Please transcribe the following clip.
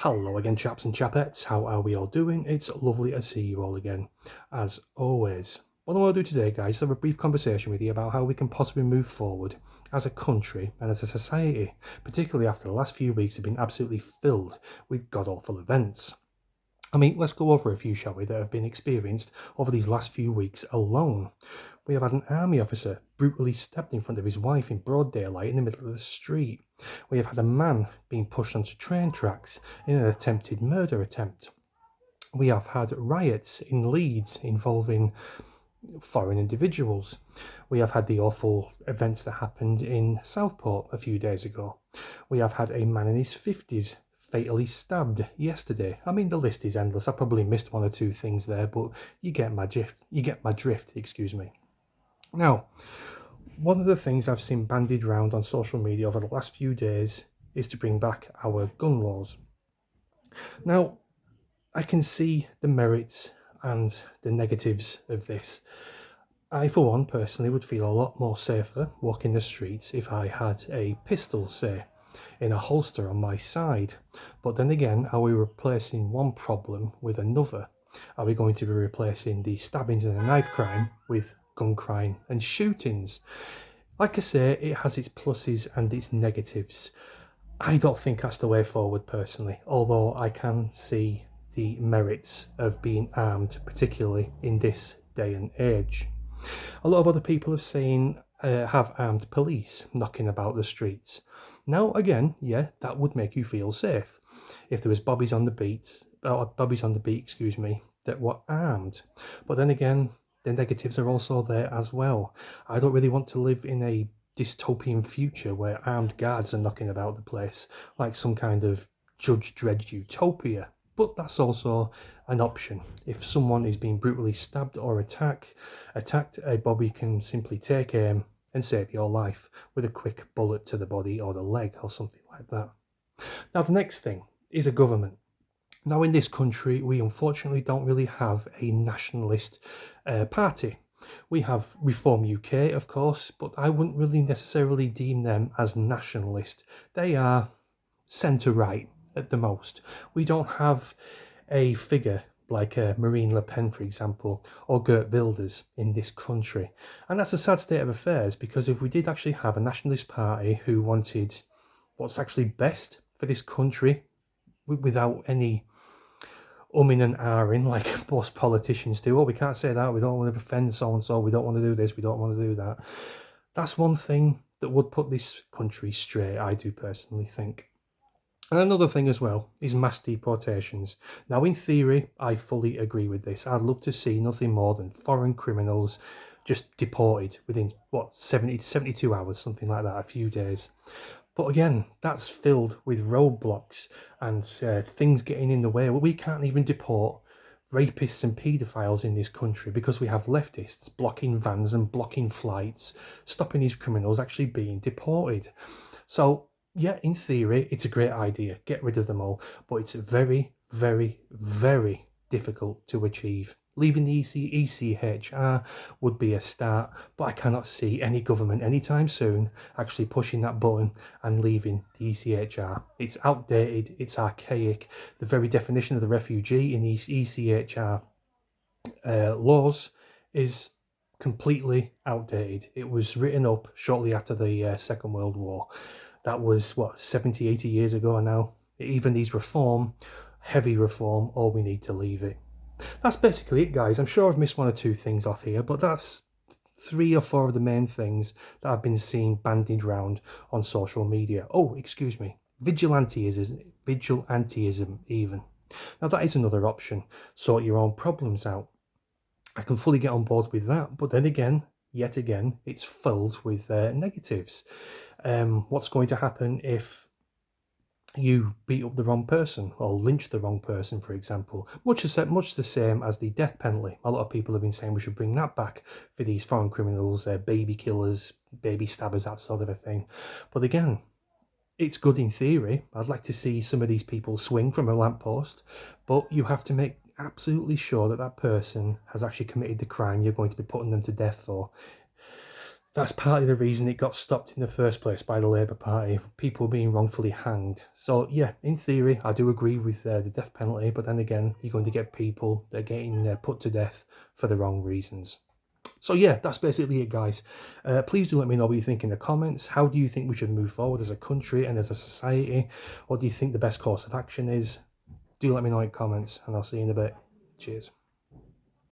Hello again, chaps and chapettes. How are we all doing? It's lovely to see you all again, as always. What I want to do today, guys, is have a brief conversation with you about how we can possibly move forward as a country and as a society, particularly after the last few weeks have been absolutely filled with god-awful events. I mean, let's go over a few, shall we, that have been experienced over these last few weeks alone. We have had an army officer brutally stabbed in front of his wife in broad daylight in the middle of the street. We have had a man being pushed onto train tracks in an attempted murder attempt. We have had riots in Leeds involving foreign individuals. We have had the awful events that happened in Southport a few days ago. We have had a man in his 50s fatally stabbed yesterday. I mean, the list is endless. I probably missed one or two things there, but you get my drift, excuse me. Now, one of the things I've seen bandied around on social media over the last few days is to bring back our gun laws. Now, I can see the merits and the negatives of this. I, for one, personally would feel a lot more safer walking the streets if I had a pistol, say, in a holster on my side. But then again, are we replacing one problem with another? Are we going to be replacing the stabbings and the knife crime with gun crime and shootings? Like I say, it has its pluses and its negatives. I don't think that's the way forward personally, although I can see the merits of being armed, particularly in this day and age. A lot of other people have armed police knocking about the streets. Now, again, yeah, that would make you feel safe if there was bobbies on the beat, that were armed. But then again, the negatives are also there as well. I don't really want to live in a dystopian future where armed guards are knocking about the place like some kind of Judge Dredd utopia. But that's also an option. If someone is being brutally stabbed or attacked, a bobby can simply take aim and save your life with a quick bullet to the body or the leg or something like that. Now, the next thing is a government. Now, in this country, we unfortunately don't really have a nationalist party. We have Reform UK, of course, but I wouldn't really necessarily deem them as nationalist. They are centre-right at the most. We don't have a figure like Marine Le Pen, for example, or Geert Wilders in this country. And that's a sad state of affairs, because if we did actually have a nationalist party who wanted what's actually best for this country without any umming and ahhing like most politicians do, oh, we can't say that, we don't want to offend so-and-so, we don't want to do this, we don't want to do that. That's one thing that would put this country straight, I do personally think. And another thing as well is mass deportations. Now, in theory, I fully agree with this. I'd love to see nothing more than foreign criminals just deported within, 70 to 72 hours, something like that, a few days. But again, that's filled with roadblocks and things getting in the way. We can't even deport rapists and paedophiles in this country because we have leftists blocking vans and blocking flights, stopping these criminals actually being deported. So, yeah, in theory, it's a great idea. Get rid of them all. But it's very, very, very difficult to achieve. Leaving the ECHR would be a start, but I cannot see any government anytime soon actually pushing that button and leaving the ECHR. It's outdated, it's archaic. The very definition of the refugee in these ECHR laws is completely outdated. It was written up shortly after the Second World War. That was, 70, 80 years ago now. It even needs reform, heavy reform, or we need to leave it. That's basically it, guys. I'm sure I've missed one or two things off here, but that's 3 or 4 of the main things that I've been seeing bandied around on social media. Oh, excuse me. Vigilantism even. Now, that is another option. Sort your own problems out. I can fully get on board with that, but then again, yet again, it's filled with negatives. What's going to happen if you beat up the wrong person or lynch the wrong person, for example? Much the same as the death penalty. A lot of people have been saying we should bring that back for these foreign criminals, baby killers, baby stabbers, that sort of a thing. But again, it's good in theory. I'd like to see some of these people swing from a lamppost, but you have to make absolutely sure that that person has actually committed the crime you're going to be putting them to death for. That's partly the reason it got stopped in the first place by the Labour Party, people being wrongfully hanged. So yeah, in theory, I do agree with the death penalty, but then again, you're going to get people that are getting put to death for the wrong reasons. So yeah, that's basically it, guys. Please do let me know what you think in the comments. How do you think we should move forward as a country and as a society? What do you think the best course of action is? Do let me know in comments, and I'll see you in a bit. Cheers.